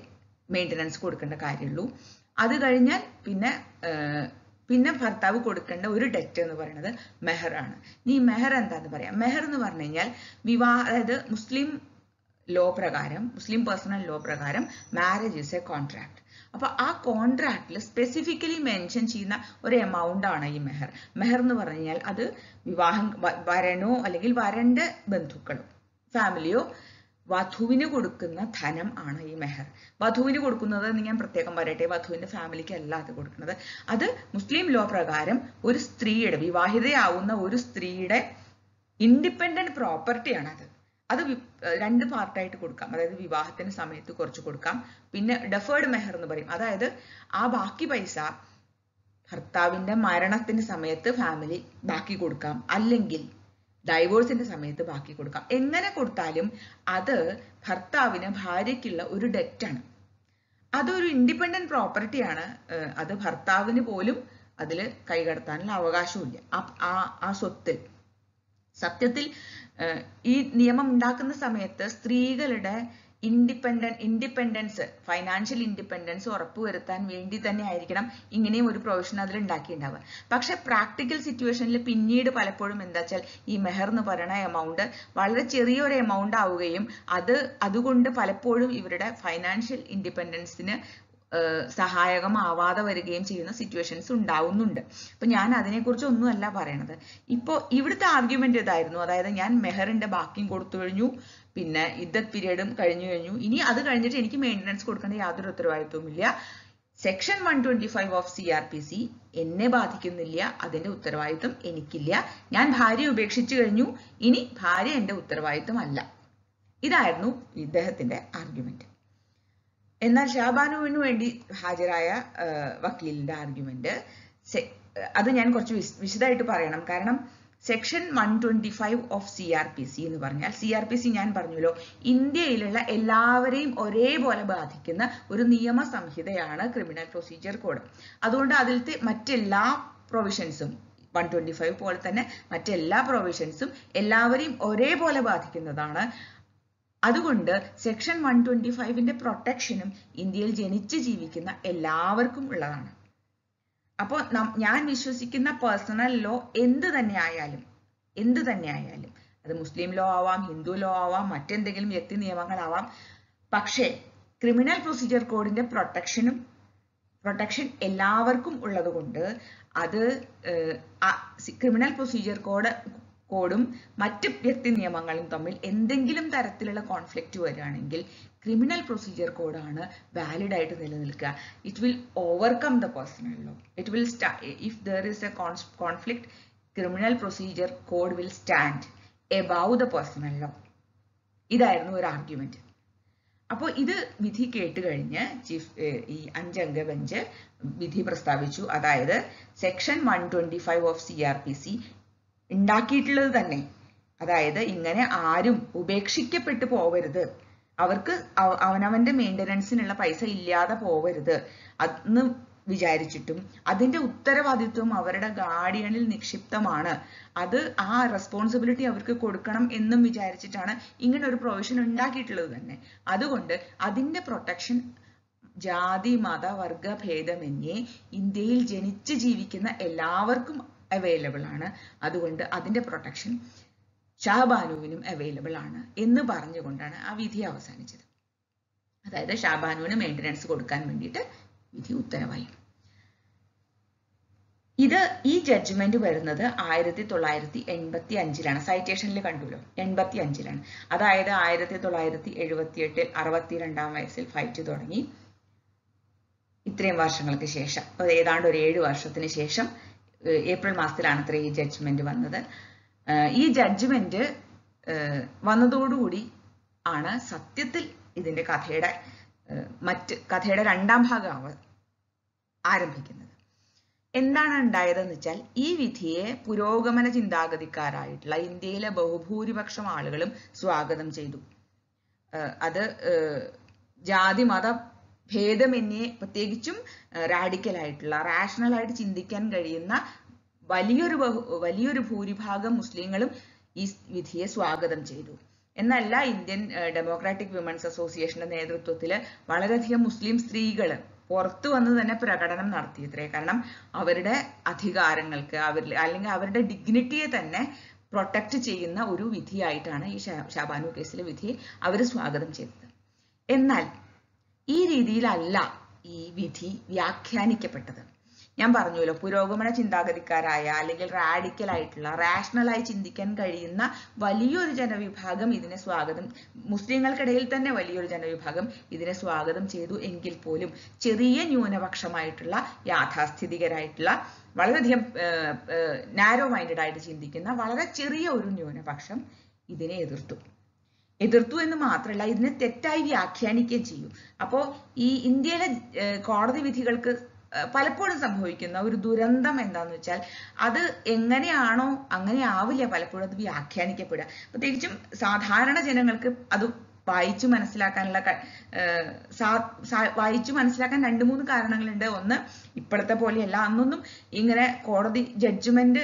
മെയിൻ്റനൻസ് കൊടുക്കേണ്ട കാര്യമുള്ളൂ. അത് കഴിഞ്ഞാൽ പിന്നെ ഭർത്താവ് കൊടുക്കേണ്ട ഒരു ഡെറ്റ് എന്ന് പറയുന്നത് മെഹറാണ്. ഈ മെഹർ എന്താന്ന് പറയാം. മെഹർ എന്ന് പറഞ്ഞു കഴിഞ്ഞാൽ അതായത് മുസ്ലിം പേഴ്സണൽ ലോ പ്രകാരം മാരേജ് ഈസ് എ കോൺട്രാക്ട്. അപ്പൊ ആ കോൺട്രാക്റ്റിൽ സ്പെസിഫിക്കലി മെൻഷൻ ചെയ്യുന്ന ഒരു എമൗണ്ട് ആണ് ഈ മെഹർ. മെഹർ എന്ന് പറഞ്ഞു കഴിഞ്ഞാൽ അത് വരനോ അല്ലെങ്കിൽ വരന്റെ ബന്ധുക്കളോ ഫാമിലിയോ വധുവിന് കൊടുക്കുന്ന ധനം ആണ് ഈ മെഹർ. വധുവിന് കൊടുക്കുന്നത് ഞാൻ പ്രത്യേകം പറയട്ടെ, വധുവിന്റെ ഫാമിലിക്ക് അല്ല അത് കൊടുക്കുന്നത്. അത് മുസ്ലിം ലോ പ്രകാരം ഒരു സ്ത്രീയുടെ, വിവാഹിതയാവുന്ന ഒരു സ്ത്രീയുടെ ഇൻഡിപെൻഡന്റ് പ്രോപ്പർട്ടിയാണ് അത് 2 പാർട്ടായിട്ട് കൊടുക്കാം. അതായത് വിവാഹത്തിന് സമയത്ത് കുറച്ച് കൊടുക്കാം, പിന്നെ ഡെഫേർഡ് മെഹർ എന്ന് പറയും. അതായത് ആ ബാക്കി പൈസ ഭർത്താവിന്റെ മരണത്തിന് സമയത്ത് ഫാമിലി ബാക്കി കൊടുക്കാം, അല്ലെങ്കിൽ ഡൈവോഴ്സിന്റെ സമയത്ത് ബാക്കി കൊടുക്കാം. എങ്ങനെ കൊടുത്താലും അത് ഭർത്താവിന് ഭാര്യയ്ക്കുള്ള ഒരു ഡെറ്റാണ്. അതൊരു ഇൻഡിപെൻഡന്റ് പ്രോപ്പർട്ടിയാണ്. അത് ഭർത്താവിന് പോലും അതിൽ കൈകടത്താനുള്ള അവകാശമില്ല ആ സ്വത്തിൽ. സത്യത്തിൽ ഈ നിയമം ഉണ്ടാക്കുന്ന സമയത്ത് സ്ത്രീകളുടെ ഇൻഡിപെൻഡൻസ്, ഫൈനാൻഷ്യൽ ഇൻഡിപെൻഡൻസ് ഉറപ്പുവരുത്താൻ വേണ്ടി തന്നെ ആയിരിക്കണം ഇങ്ങനെയും ഒരു പ്രൊവിഷൻ അതിൽ ഉണ്ടാക്കിയിട്ടുണ്ടാവുക. പക്ഷെ പ്രാക്ടിക്കൽ സിറ്റുവേഷനിൽ പിന്നീട് പലപ്പോഴും എന്താ വെച്ചാൽ ഈ മെഹർ എന്ന് പറയുന്ന എമൗണ്ട് വളരെ ചെറിയൊരു എമൗണ്ട് ആവുകയും അതുകൊണ്ട് പലപ്പോഴും ഇവരുടെ ഫൈനാൻഷ്യൽ ഇൻഡിപെൻഡൻസിന് സഹായകമാവാതെ വരികയും ചെയ്യുന്ന സിറ്റുവേഷൻസ് ഉണ്ടാവുന്നുണ്ട്. അപ്പൊ ഞാൻ അതിനെക്കുറിച്ച് ഒന്നുമല്ല പറയണത്. ഇപ്പോൾ ഇവിടുത്തെ ആർഗ്യുമെന്റ് ഇതായിരുന്നു, അതായത് ഞാൻ മെഹറിന്റെ ബാക്കിയും കൊടുത്തു കഴിഞ്ഞു, പിന്നെ ഇദ്ദത്ത് പീരീഡും കഴിഞ്ഞു, ഇനി അത് കഴിഞ്ഞിട്ട് എനിക്ക് മെയിൻ്റനൻസ് കൊടുക്കേണ്ട യാതൊരു ഉത്തരവാദിത്വവും ഇല്ല. സെക്ഷൻ 125 ഓഫ് CRPC എന്നെ ബാധിക്കുന്നില്ല, അതിന്റെ ഉത്തരവാദിത്വം എനിക്കില്ല. ഞാൻ ഭാര്യ ഉപേക്ഷിച്ചു കഴിഞ്ഞു, ഇനി ഭാര്യ എന്റെ ഉത്തരവാദിത്വം അല്ല. ഇതായിരുന്നു ഇദ്ദേഹത്തിന്റെ ആർഗ്യുമെന്റ്. എന്നാൽ ഷാബാനുവിന് വേണ്ടി ഹാജരായ വക്കീലിന്റെ ആർഗ്യുമെന്റ് അത് ഞാൻ കുറച്ച് വിശദമായിട്ട് പറയണം. കാരണം സെക്ഷൻ 125 ഓഫ് CRPC എന്ന് പറഞ്ഞാൽ, CRPC ഞാൻ പറഞ്ഞല്ലോ ഇന്ത്യയിലുള്ള എല്ലാവരെയും ഒരേപോലെ ബാധിക്കുന്ന ഒരു നിയമ സംഹിതയാണ് ക്രിമിനൽ പ്രൊസീജിയർ കോഡ്. അതുകൊണ്ട് അതിലത്തെ മറ്റെല്ലാ പ്രൊവിഷൻസും 125 പോലെ തന്നെ മറ്റെല്ലാ പ്രൊവിഷൻസും എല്ലാവരെയും ഒരേപോലെ ബാധിക്കുന്നതാണ്. അതുകൊണ്ട് സെക്ഷൻ 125ന്റെ പ്രൊട്ടക്ഷനും ഇന്ത്യയിൽ ജനിച്ച് ജീവിക്കുന്ന എല്ലാവർക്കും ഉള്ളതാണ്. അപ്പോൾ ഞാൻ വിശ്വസിക്കുന്ന പേഴ്സണൽ ലോ എന്ത് തന്നെ ആയാലും അത് മുസ്ലിം ലോ ആവാം, ഹിന്ദു ലോ ആവാം, മറ്റെന്തെങ്കിലും വ്യക്തി നിയമങ്ങളാവാം, പക്ഷേ ക്രിമിനൽ പ്രൊസീജിയർ കോഡിന്റെ പ്രൊട്ടക്ഷൻ എല്ലാവർക്കും ഉള്ളത് കൊണ്ട് അത് ക്രിമിനൽ പ്രൊസീജിയർ കോഡും മറ്റ് വ്യക്തി നിയമങ്ങളും തമ്മിൽ എന്തെങ്കിലും തരത്തിലുള്ള കോൺഫ്ലിക്റ്റ് വരികയാണെങ്കിൽ ക്രിമിനൽ പ്രൊസീജിയർ കോഡാണ് വാലിഡ് ആയിട്ട് നിലനിൽക്കുക. It will overcome the personal law. It will if there is a conflict, criminal procedure code will stand above the personal law. ഇതായിരുന്നു ഒരു ആർഗ്യുമെന്റ്. അപ്പോൾ ഇത് വിധി കേട്ടുകഴിഞ്ഞ് ഈ 5 അംഗ ബെഞ്ച് വിധി പ്രസ്താവിച്ചു. അതായത് സെക്ഷൻ 125 ഓഫ് CRPC ഉണ്ടാക്കിയിട്ടുള്ളത് തന്നെ, അതായത് ഇങ്ങനെ ആരും ഉപേക്ഷിക്കപ്പെട്ടു പോവരുത്, അവർക്ക് അവനവന്റെ മെയിൻ്റനൻസിനുള്ള പൈസ ഇല്ലാതെ പോവരുത് എന്ന് വിചാരിച്ചിട്ടും അതിന്റെ ഉത്തരവാദിത്വം അവരുടെ ഗാർഡിയനിൽ നിക്ഷിപ്തമാണ്, അത് ആ റെസ്പോൺസിബിലിറ്റി അവർക്ക് കൊടുക്കണം എന്നും വിചാരിച്ചിട്ടാണ് ഇങ്ങനെ ഒരു പ്രൊവിഷൻ ഉണ്ടാക്കിയിട്ടുള്ളത് തന്നെ. അതുകൊണ്ട് അതിന്റെ പ്രൊട്ടക്ഷൻ ജാതി മത വർഗ ഭേദമന്യേ ഇന്ത്യയിൽ ജനിച്ച് ജീവിക്കുന്ന എല്ലാവർക്കും അവൈലബിൾ ആണ്. അതുകൊണ്ട് അതിന്റെ പ്രൊട്ടക്ഷൻ ഷാബാനുവിനും അവൈലബിൾ ആണ് എന്ന് പറഞ്ഞുകൊണ്ടാണ് ആ വിധി അവസാനിച്ചത്. അതായത് ഷാബാനുവിന് മെയിൻ്റനൻസ് കൊടുക്കാൻ വേണ്ടിയിട്ട് വിധി ഉത്തരവായി. ഈ ജഡ്ജ്മെന്റ് വരുന്നത് 1985-ലാണ്. സൈറ്റേഷനിൽ കണ്ടുല്ലോ 85-ലാണ്. അതായത് 1978 62-ാം വയസ്സിൽ ഫൈറ്റ് തുടങ്ങി. ഇത്രയും വർഷങ്ങൾക്ക് ശേഷം, ഏതാണ്ട് ഒരു 7 വർഷത്തിന് ശേഷം ഏപ്രിൽ മാസത്തിലാണ് അത്ര ഈ ജഡ്ജ്മെന്റ് വന്നത്. ഈ ജഡ്ജ്മെന്റ് വന്നതോടുകൂടി ആണ് സത്യത്തിൽ ഇതിന്റെ കഥയുടെ 2ാം ഭാഗം ആരംഭിക്കുന്നത്. എന്താണ് ഉണ്ടായതെന്ന് വെച്ചാൽ, ഈ വിധിയെ പുരോഗമന ചിന്താഗതിക്കാരായിട്ടുള്ള ഇന്ത്യയിലെ ബഹുഭൂരിപക്ഷം ആളുകളും സ്വാഗതം ചെയ്തു. അത് ജാതി മത ഭേദമന്യേ പ്രത്യേകിച്ചും റാഡിക്കലായിട്ടുള്ള റാഷണലായിട്ട് ചിന്തിക്കാൻ കഴിയുന്ന വലിയൊരു ഭൂരിഭാഗം മുസ്ലിങ്ങളും ഈ വിധിയെ സ്വാഗതം ചെയ്തു. എന്നല്ല, ഇന്ത്യൻ ഡെമോക്രാറ്റിക് വിമൻസ് അസോസിയേഷന്റെ നേതൃത്വത്തിൽ വളരെയധികം മുസ്ലിം സ്ത്രീകൾ പുറത്തു വന്ന് തന്നെ പ്രകടനം നടത്തിയത്രേ. കാരണം അവരുടെ അധികാരങ്ങൾക്ക് അല്ലെങ്കിൽ അവരുടെ ഡിഗ്നിറ്റിയെ തന്നെ പ്രൊട്ടക്ട് ചെയ്യുന്ന ഒരു വിധിയായിട്ടാണ് ഈ ഷാബാനു കേസിലെ വിധിയെ അവർ സ്വാഗതം ചെയ്തത്. എന്നാൽ ഈ രീതിയിലല്ല ഈ വിധി വ്യാഖ്യാനിക്കപ്പെട്ടത്. ഞാൻ പറഞ്ഞല്ലോ, പുരോഗമന ചിന്താഗതിക്കാരായ അല്ലെങ്കിൽ റാഡിക്കൽ ആയിട്ടുള്ള റാഷണലായി ചിന്തിക്കാൻ കഴിയുന്ന വലിയൊരു ജനവിഭാഗം ഇതിനെ മുസ്ലിങ്ങൾക്കിടയിൽ തന്നെ വലിയൊരു ജനവിഭാഗം ഇതിനെ സ്വാഗതം ചെയ്തു എങ്കിൽ പോലും ചെറിയ ന്യൂനപക്ഷമായിട്ടുള്ള യാഥാസ്ഥിതികരായിട്ടുള്ള വളരെയധികം നാരോ മൈൻഡഡ് ആയിട്ട് ചിന്തിക്കുന്ന വളരെ ചെറിയ ഒരു ന്യൂനപക്ഷം ഇതിനെ എതിർത്തു എന്ന് മാത്രമല്ല, ഇതിനെ തെറ്റായി വ്യാഖ്യാനിക്കുകയും ചെയ്യും. അപ്പോൾ ഈ ഇന്ത്യയിലെ കോടതി വിധികൾക്ക് പലപ്പോഴും സംഭവിക്കുന്ന ഒരു ദുരന്തം എന്താന്ന് വെച്ചാൽ, അത് എങ്ങനെയാണോ അങ്ങനെ ആവില്ല പലപ്പോഴും അത് വ്യാഖ്യാനിക്കപ്പെടുക. പ്രത്യേകിച്ചും സാധാരണ ജനങ്ങൾക്ക് അത് വായിച്ചു മനസ്സിലാക്കാൻ 2-3 കാരണങ്ങളുണ്ട്. ഒന്ന്, ഇപ്പോഴത്തെ പോലെയല്ല, അന്നൊന്നും ഇങ്ങനെ കോടതി ജഡ്ജ്മെന്റ്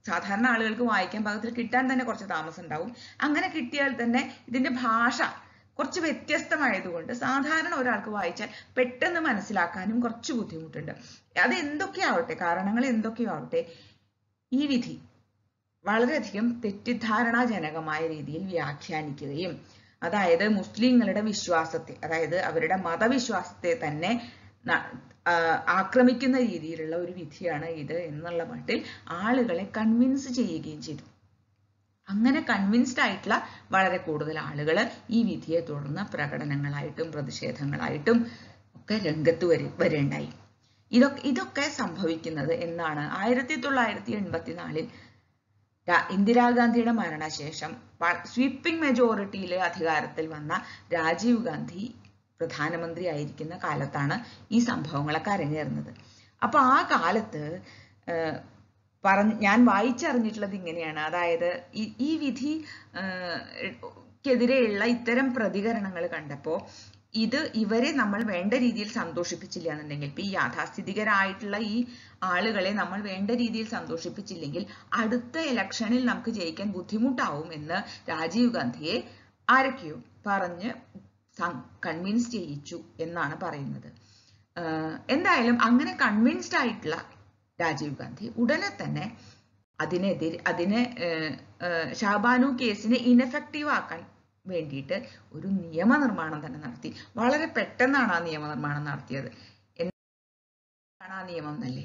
സാധാരണ ആളുകൾക്ക് വായിക്കാൻ പാകത്തിൽ കിട്ടാൻ തന്നെ കുറച്ച് താമസം ഉണ്ടാവും. അങ്ങനെ കിട്ടിയാൽ തന്നെ ഇതിന്റെ ഭാഷ കുറച്ച് വ്യത്യസ്തമായതുകൊണ്ട് സാധാരണ ഒരാൾക്ക് വായിച്ചാൽ പെട്ടെന്ന് മനസ്സിലാക്കാനും കുറച്ച് ബുദ്ധിമുട്ടുണ്ട്. അത് എന്തൊക്കെയാവട്ടെ, കാരണങ്ങൾ എന്തൊക്കെയാവട്ടെ, ഈ വിധി വളരെയധികം തെറ്റിദ്ധാരണാജനകമായ രീതിയിൽ വ്യാഖ്യാനിക്കുകയും, അതായത് മുസ്ലിങ്ങളുടെ വിശ്വാസത്തെ, അതായത് അവരുടെ മതവിശ്വാസത്തെ തന്നെ ആക്രമിക്കുന്ന രീതിയിലുള്ള ഒരു വിധിയാണ് ഇത് എന്നുള്ള മട്ടിൽ ആളുകളെ കൺവിൻസ് ചെയ്യുകയും ചെയ്തു. അങ്ങനെ കൺവിൻസ്ഡ് ആയിട്ടുള്ള വളരെ കൂടുതൽ ആളുകൾ ഈ വിധിയെ തുടർന്ന് പ്രകടനങ്ങളായിട്ടും പ്രതിഷേധങ്ങളായിട്ടും ഒക്കെ രംഗത്ത് വരേണ്ടായി. ഇതൊക്കെ സംഭവിക്കുന്നത് എന്നാണ് 1984 ഇന്ദിരാഗാന്ധിയുടെ മരണശേഷം സ്വീപ്പിംഗ് മെജോറിറ്റിയിലെ അധികാരത്തിൽ വന്ന രാജീവ് ഗാന്ധി പ്രധാനമന്ത്രി ആയിരിക്കുന്ന കാലത്താണ് ഈ സംഭവങ്ങളൊക്കെ അരങ്ങേറുന്നത്. അപ്പൊ ആ കാലത്ത് ഞാൻ വായിച്ചറിഞ്ഞിട്ടുള്ളത് ഇങ്ങനെയാണ്. അതായത് ഈ വിധിക്കെതിരെയുള്ള ഇത്തരം പ്രതികരണങ്ങൾ കണ്ടപ്പോൾ ഇവരെ നമ്മൾ വേണ്ട രീതിയിൽ സന്തോഷിപ്പിച്ചില്ല എന്നുണ്ടെങ്കിൽ, ഇപ്പൊ ഈ യാഥാസ്ഥിതികരായിട്ടുള്ള ഈ ആളുകളെ നമ്മൾ വേണ്ട രീതിയിൽ സന്തോഷിപ്പിച്ചില്ലെങ്കിൽ അടുത്ത ഇലക്ഷനിൽ നമുക്ക് ജയിക്കാൻ ബുദ്ധിമുട്ടാവും എന്ന് രാജീവ് ഗാന്ധിയെ ആരൊക്കെയോ പറഞ്ഞ് കൺവിൻസ് ചെയ്യിച്ചു എന്നാണ് പറയുന്നത്. എന്തായാലും അങ്ങനെ കൺവിൻസ്ഡ് ആയിട്ടുള്ള രാജീവ് ഗാന്ധി ഉടനെ തന്നെ അതിനെ ഷാബാനു കേസിനെ ഇൻഎഫക്റ്റീവ് ആക്കാൻ വേണ്ടിയിട്ട് ഒരു നിയമനിർമ്മാണം തന്നെ നടത്തി. വളരെ പെട്ടെന്നാണ് ആ നിയമനിർമ്മാണം നടത്തിയത്. എന്താണ് ആ നിയമം എന്നല്ലേ?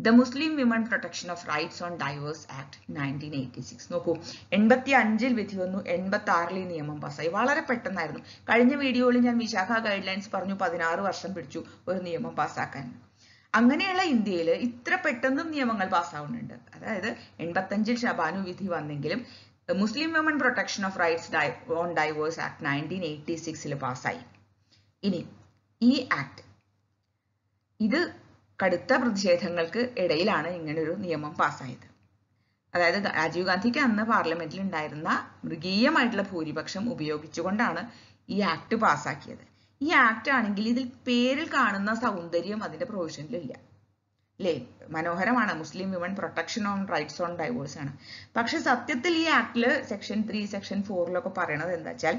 The Muslim women protection of rights on divorce act 1986. നോക്കൂ, 85-ൽ വിധി വന്നു, 86-ൽ ഈ നിയമം പാസ്സായി. വളരെ പെട്ടെന്നായിരുന്നു. കഴിഞ്ഞ വീഡിയോയിൽ ഞാൻ വിശാഖ ഗൈഡ് ലൈൻസ് പറഞ്ഞു 16 വർഷം പിടിച്ചു ഒരു നിയമം പാസ്സാക്കാൻ. അങ്ങനെയുള്ള ഇന്ത്യയിൽ ഇത്ര പെട്ടെന്നും നിയമങ്ങൾ പാസ്സാവുന്നുണ്ട്. അതായത് 85-ൽ ഷാബാനു വിധി വന്നെങ്കിലും Muslim women protection of rights on divorce act 1986-ൽ പാസ്സായി. ഇനി ഈ ആക്ട് ഇത് കടുത്ത പ്രതിഷേധങ്ങൾക്ക് ഇടയിലാണ് ഇങ്ങനൊരു നിയമം പാസ്സായത്. അതായത് രാജീവ് ഗാന്ധിക്ക് അന്ന് പാർലമെന്റിൽ ഉണ്ടായിരുന്ന മൃഗീയമായിട്ടുള്ള ഭൂരിപക്ഷം ഉപയോഗിച്ചുകൊണ്ടാണ് ഈ ആക്ട് പാസ്സാക്കിയത്. ഈ ആക്ട് ആണെങ്കിൽ ഇതിൽ പേരിൽ കാണുന്ന സൗന്ദര്യം അതിന്റെ പ്രൊവിഷനിലില്ല, അല്ലേ? മനോഹരമാണ്, Muslim women protection on rights on divorce ആണ്. പക്ഷെ സത്യത്തിൽ ഈ ആക്ടില് സെക്ഷൻ 3, സെക്ഷൻ 4 പറയണത് എന്താ വെച്ചാൽ,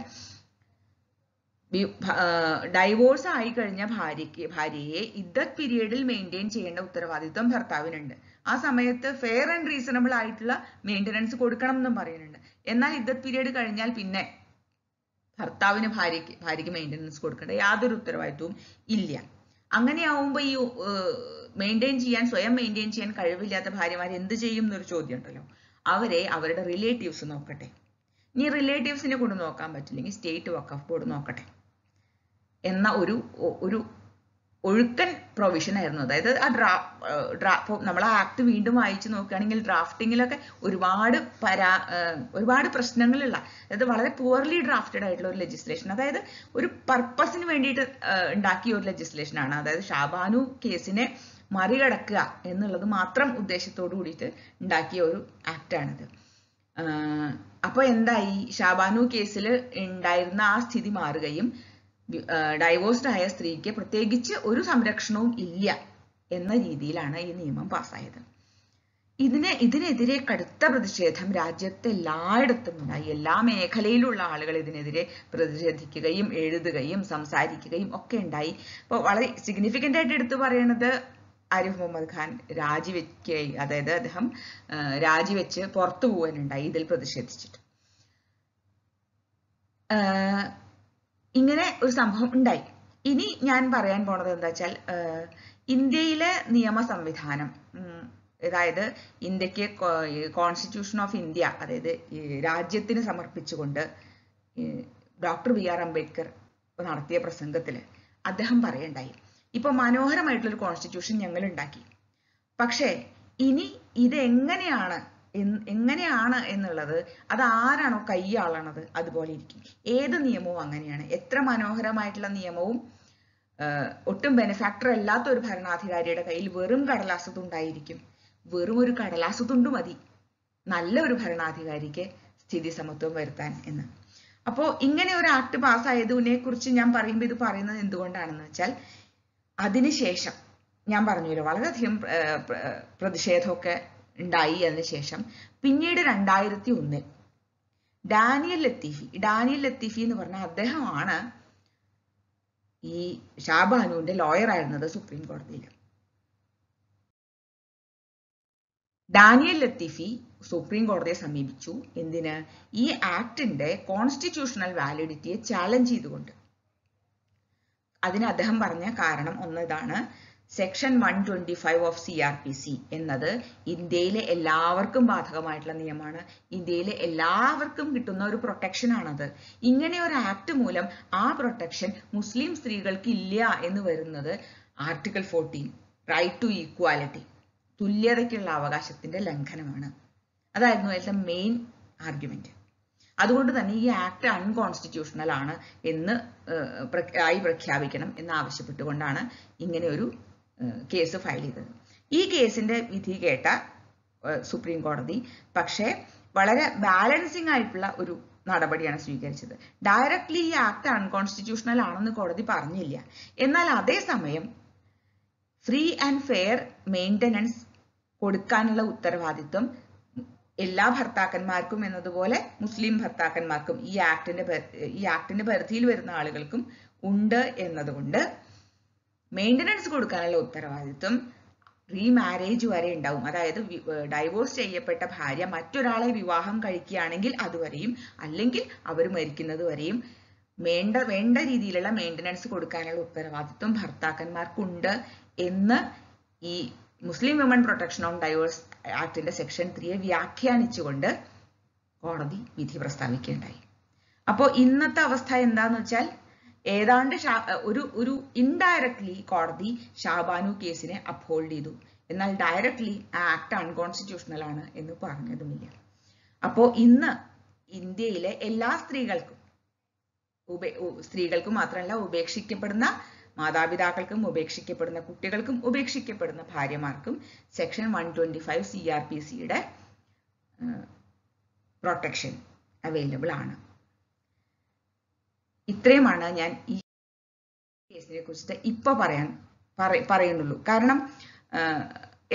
ഡൈവോഴ്സ് ആയി കഴിഞ്ഞ ഭാര്യയെ ഇദ്ദത്ത് പീരീഡിൽ മെയിൻറ്റെയിൻ ചെയ്യേണ്ട ഉത്തരവാദിത്വം ഭർത്താവിനുണ്ട്. ആ സമയത്ത് ഫെയർ ആൻഡ് റീസണബിൾ ആയിട്ടുള്ള മെയിൻ്റനൻസ് കൊടുക്കണം എന്നും പറയുന്നുണ്ട്. എന്നാൽ ഇദ്ദത്ത് പീരീഡ് കഴിഞ്ഞാൽ പിന്നെ ഭർത്താവിന് ഭാര്യയ്ക്ക് മെയിൻ്റനൻസ് കൊടുക്കേണ്ട യാതൊരു ഉത്തരവാദിത്വവും ഇല്ല. അങ്ങനെയാവുമ്പോൾ ഈ സ്വയം മെയിൻറ്റെയിൻ ചെയ്യാൻ കഴിവില്ലാത്ത ഭാര്യമാർ എന്ത് ചെയ്യും എന്നൊരു ചോദ്യം ഉണ്ടല്ലോ. അവരുടെ റിലേറ്റീവ്സ് നോക്കട്ടെ. ഇനി റിലേറ്റീവ്സിനെ കൊണ്ട് നോക്കാൻ പറ്റില്ലെങ്കിൽ സ്റ്റേറ്റ് വഖഫ് ബോർഡ് നോക്കട്ടെ എന്ന ഒരു ഒഴുക്കൻ പ്രൊവിഷൻ ആയിരുന്നു. അതായത് ആ നമ്മൾ ആ ആക്ട് വീണ്ടും വായിച്ചു നോക്കുകയാണെങ്കിൽ ഡ്രാഫ്റ്റിങ്ങിലൊക്കെ ഒരുപാട് പ്രശ്നങ്ങളുള്ള, അതായത് വളരെ പുവർലി ഡ്രാഫ്റ്റഡ് ആയിട്ടുള്ള ഒരു ലെജിസ്ലേഷൻ, അതായത് ഒരു പർപ്പസിന് വേണ്ടിയിട്ട് ഉണ്ടാക്കിയ ഒരു ലെജിസ്ലേഷൻ ആണ്. അതായത് ഷാബാനു കേസിനെ മറികടക്കുക എന്നുള്ളത് മാത്രം ഉദ്ദേശത്തോടു കൂടിയിട്ട് ഉണ്ടാക്കിയ ഒരു ആക്ടാണിത്. അപ്പൊ എന്തായി, ഷാബാനു കേസിൽ ഉണ്ടായിരുന്ന ആ സ്ഥിതി മാറുകയും ഡൈവോഴ്സ്ഡ് ആയ സ്ത്രീക്ക് പ്രത്യേകിച്ച് ഒരു സംരക്ഷണവും ഇല്ല എന്ന രീതിയിലാണ് ഈ നിയമം പാസ്സായത്. ഇതിനെതിരെ കടുത്ത പ്രതിഷേധം രാജ്യത്തെ എല്ലായിടത്തും ഉണ്ടായി. എല്ലാ മേഖലയിലുള്ള ആളുകൾ ഇതിനെതിരെ പ്രതിഷേധിക്കുകയും എഴുതുകയും സംസാരിക്കുകയും ഒക്കെ ഉണ്ടായി. അപ്പോൾ വളരെ സിഗ്നിഫിക്കൻ്റ് ആയിട്ട് എടുത്തു പറയുന്നത് ആരിഫ് മുഹമ്മദ് ഖാൻ അതായത് അദ്ദേഹം രാജിവെച്ച് പുറത്തു പോകാനുണ്ടായി ഇതിൽ പ്രതിഷേധിച്ചിട്ട്. ഇങ്ങനെ ഒരു സംഭവം ഉണ്ടായി. ഇനി ഞാൻ പറയാൻ പോണത് എന്താ വെച്ചാൽ, ഇന്ത്യയിലെ നിയമ സംവിധാനം, അതായത് ഇന്ത്യക്ക് കോൺസ്റ്റിറ്റ്യൂഷൻ ഓഫ് ഇന്ത്യ, അതായത് രാജ്യത്തിന് സമർപ്പിച്ചുകൊണ്ട് ഡോക്ടർ BR അംബേദ്കർ നടത്തിയ പ്രസംഗത്തിൽ അദ്ദേഹം പറയണ്ടായി, ഇപ്പൊ മനോഹരമായിട്ടുള്ളൊരു കോൺസ്റ്റിറ്റ്യൂഷൻ ഞങ്ങൾ ഉണ്ടാക്കി, പക്ഷേ ഇനി ഇത് എങ്ങനെയാണ് എന്നുള്ളത് അത് ആരാണോ കൈയാളണത് അതുപോലെ ഇരിക്കും. ഏത് നിയമവും അങ്ങനെയാണ്. എത്ര മനോഹരമായിട്ടുള്ള നിയമവും ഒട്ടും ബെനിഫാക്ടർ അല്ലാത്ത ഒരു ഭരണാധികാരിയുടെ കയ്യിൽ വെറും കടലാസ് തുണ്ടായിരിക്കും. വെറും ഒരു കടലാസ് തുണ്ട് മതി നല്ല ഒരു ഭരണാധികാരിക്ക് സ്ഥിതി സമത്വം വരുത്താൻ എന്ന്. അപ്പോൾ ഇങ്ങനെ ഒരു ആക്ട് പാസ്സായതിനെ കുറിച്ച് ഞാൻ പറയുമ്പോൾ ഇത് പറയുന്നത് എന്തുകൊണ്ടാണെന്ന് വെച്ചാൽ, അതിനുശേഷം ഞാൻ പറഞ്ഞല്ലോ വളരെയധികം പ്രതിഷേധമൊക്കെ ഉണ്ടായി. അതിനുശേഷം പിന്നീട് 2001 ഡാനിയൽ ലത്തീഫി എന്ന് പറഞ്ഞ അദ്ദേഹമാണ് ഈ ഷാബാനുവിന്റെ ലോയർ ആയിരുന്നത് സുപ്രീം കോടതിയിൽ. ഡാനിയൽ ലത്തീഫി സുപ്രീം കോടതിയെ സമീപിച്ചു. എന്തിന്? ഈ ആക്ടിന്റെ കോൺസ്റ്റിറ്റ്യൂഷണൽ വാലിഡിറ്റിയെ ചാലഞ്ച് ചെയ്തുകൊണ്ട്. അതിന് അദ്ദേഹം പറഞ്ഞ കാരണം ഇതാണ്, സെക്ഷൻ 125 ഓഫ് CRPC എന്നത് ഇന്ത്യയിലെ എല്ലാവർക്കും ബാധകമായിട്ടുള്ള നിയമമാണ്. ഇന്ത്യയിലെ എല്ലാവർക്കും കിട്ടുന്ന ഒരു പ്രൊട്ടക്ഷൻ ആണത്. ഇങ്ങനെ ഒരു ആക്ട് മൂലം ആ പ്രൊട്ടക്ഷൻ മുസ്ലിം സ്ത്രീകൾക്ക് ഇല്ല എന്ന് വരുന്നത് ആർട്ടിക്കിൾ 14 റൈറ്റ് ടു ഈക്വാലിറ്റി, തുല്യതയ്ക്കുള്ള അവകാശത്തിന്റെ ലംഘനമാണ്. അതായിരുന്നു അതിന്റെ മെയിൻ ആർഗ്യുമെന്റ്. അതുകൊണ്ട് തന്നെ ഈ ആക്ട് അൺകോൺസ്റ്റിറ്റ്യൂഷണൽ ആണ് എന്ന് പ്രഖ്യാപിക്കണം എന്നാവശ്യപ്പെട്ടുകൊണ്ടാണ് ഇങ്ങനെ ഒരു കേസ് ഫയൽ ചെയ്തത്. ഈ കേസിന്റെ വിധി കേട്ട സുപ്രീം കോടതി. പക്ഷേ വളരെ ബാലൻസിങ് ആയിട്ടുള്ള ഒരു നടപടിയാണ് സ്വീകരിച്ചത്. ഡയറക്ട്ലി ഈ ആക്ട് അൺകോൺസ്റ്റിറ്റ്യൂഷണൽ ആണെന്ന് കോടതി പറഞ്ഞില്ല. എന്നാൽ അതേസമയം ഫ്രീ ആൻഡ് ഫെയർ മെയിൻ്റനൻസ് കൊടുക്കാനുള്ള ഉത്തരവാദിത്വം എല്ലാ ഭർത്താക്കന്മാർക്കും എന്നതുപോലെ മുസ്ലിം ഭർത്താക്കന്മാർക്കും ഈ ആക്ടിന്റെ പരിധിയിൽ വരുന്ന ആളുകൾക്കും ഉണ്ട് എന്നതുകൊണ്ട് മെയിൻ്റനൻസ് കൊടുക്കാനുള്ള ഉത്തരവാദിത്വം റീമാരേജ് വരെ ഉണ്ടാവും. അതായത് ഡൈവോഴ്സ് ചെയ്യപ്പെട്ട ഭാര്യ മറ്റൊരാളെ വിവാഹം കഴിക്കുകയാണെങ്കിൽ അതുവരെയും, അല്ലെങ്കിൽ അവർ മരിക്കുന്നത് വരെയും വേണ്ട രീതിയിലുള്ള മെയിൻ്റനൻസ് കൊടുക്കാനുള്ള ഉത്തരവാദിത്വം ഭർത്താക്കന്മാർക്കുണ്ട് എന്ന് ഈ Muslim women protection on divorce ആക്ടിന്റെ സെക്ഷൻ 3 വ്യാഖ്യാനിച്ചുകൊണ്ട് കോടതി വിധി പ്രസ്താവിക്കുകയുണ്ടായി. അപ്പോൾ ഇന്നത്തെ അവസ്ഥ എന്താന്ന് വെച്ചാൽ ഏതാണ്ട് ഒരു ഇൻഡയറക്ട്ലി കോടതി ഷാബാനു കേസിനെ അപ്ഹോൾഡ് ചെയ്തു. എന്നാൽ ഡയറക്ട്ലി ആ ആക്ട് അൺകോൺസ്റ്റിറ്റ്യൂഷണൽ ആണ് എന്ന് പറഞ്ഞതുമില്ല. അപ്പോൾ ഇന്ന് ഇന്ത്യയിലെ എല്ലാ സ്ത്രീകൾക്കും മാത്രമല്ല, ഉപേക്ഷിക്കപ്പെടുന്ന മാതാപിതാക്കൾക്കും ഉപേക്ഷിക്കപ്പെടുന്ന കുട്ടികൾക്കും ഉപേക്ഷിക്കപ്പെടുന്ന ഭാര്യമാർക്കും സെക്ഷൻ 125 CRPCയുടെ പ്രൊട്ടക്ഷൻ അവൈലബിൾ ആണ്. ഇത്രയുമാണ് ഞാൻ ഈ കേസിനെ കുറിച്ചിട്ട് ഇപ്പൊ പറയുന്നുള്ളൂ. കാരണം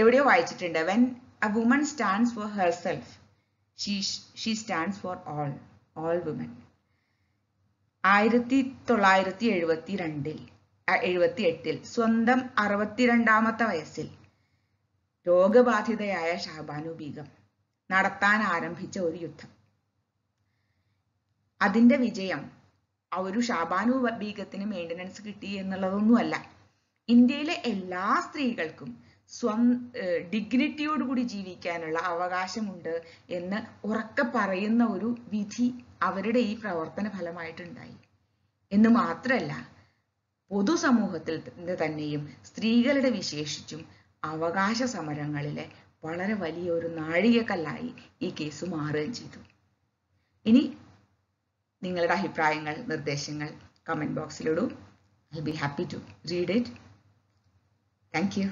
എവിടെയോ വായിച്ചിട്ടുണ്ട്, when a woman stands for herself she stands for all women. 1978 സ്വന്തം 62ാമത്തെ വയസ്സിൽ രോഗബാധിതയായ ഷാബാനു ബീഗം നടത്താൻ ആരംഭിച്ച ഒരു യുദ്ധം, അതിന്റെ വിജയം ഒരു ഷാബാനു ബീഗത്തിന് മെയിൻ്റനൻസ് കിട്ടി എന്നുള്ളതൊന്നുമല്ല. ഇന്ത്യയിലെ എല്ലാ സ്ത്രീകൾക്കും ഡിഗ്നിറ്റിയോടുകൂടി ജീവിക്കാനുള്ള അവകാശമുണ്ട് എന്ന് ഉറക്കെ പറയുന്ന ഒരു വിധി അവരുടെ ഈ പ്രവർത്തന ഫലമായിട്ടുണ്ടായി എന്ന് മാത്രമല്ല, പൊതുസമൂഹത്തിൽ തന്നെയും സ്ത്രീകളുടെ വിശേഷിച്ചും അവകാശ സമരങ്ങളിലെ വളരെ വലിയ ഒരു നാഴികക്കല്ലായി ഈ കേസ് മാറുകയും ചെയ്തു. ഇനി നിങ്ങളുടെ അഭിപ്രായങ്ങൾ, നിർദ്ദേശങ്ങൾ comment ബോക്സിലിടൂ. I'll be happy to read it. Thank you.